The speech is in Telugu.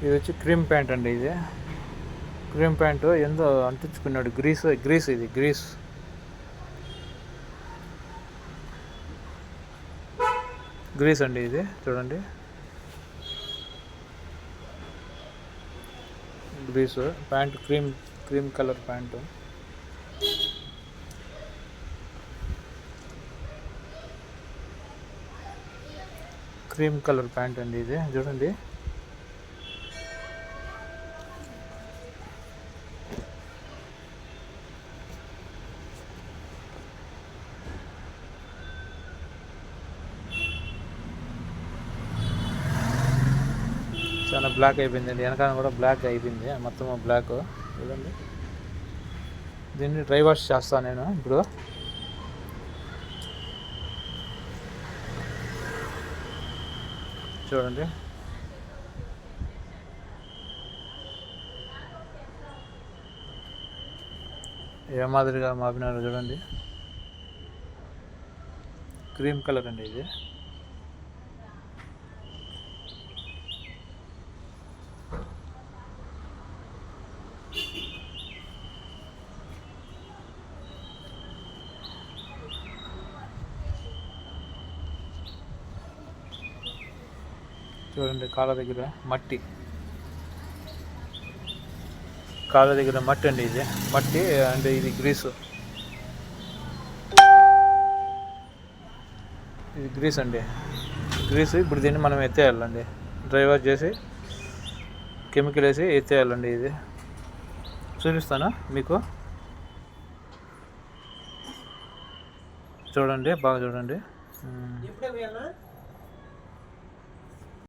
ఇది వచ్చి క్రీమ్ ప్యాంట్ అండి. ఇది క్రీమ్ ప్యాంటు ఎంతో అంటించుకున్నాడు. గ్రీస్ ఇది గ్రీస్ అండి. ఇది చూడండి, గ్రీస్ pant, cream colour pant. Cream colour pant అండి. ఇది చూడండి, చాలా బ్లాక్ అయిపోయిందండి. వెనకాల కూడా బ్లాక్ అయిపోయింది, మొత్తం బ్లాక్. చూడండి, దీన్ని డ్రై వాష్ చేస్తాను నేను ఇప్పుడు. చూడండి, ఏ మాదిరిగా మాపినారో చూడండి. క్రీమ్ కలర్ అండి ఇది. చూడండి, కాళ్ళ దగ్గర మట్టి అండి. ఇది మట్టి అండ్ ఇది గ్రీసు. ఇది గ్రీస్ అండి, గ్రీస్. ఇప్పుడు దీన్ని మనం ఎత్తేయాలండి, డ్రై వాష్ చేసి కెమికల్ వేసి ఎత్తేయాలండి. ఇది చూపిస్తాను మీకు, చూడండి, బాగా చూడండి.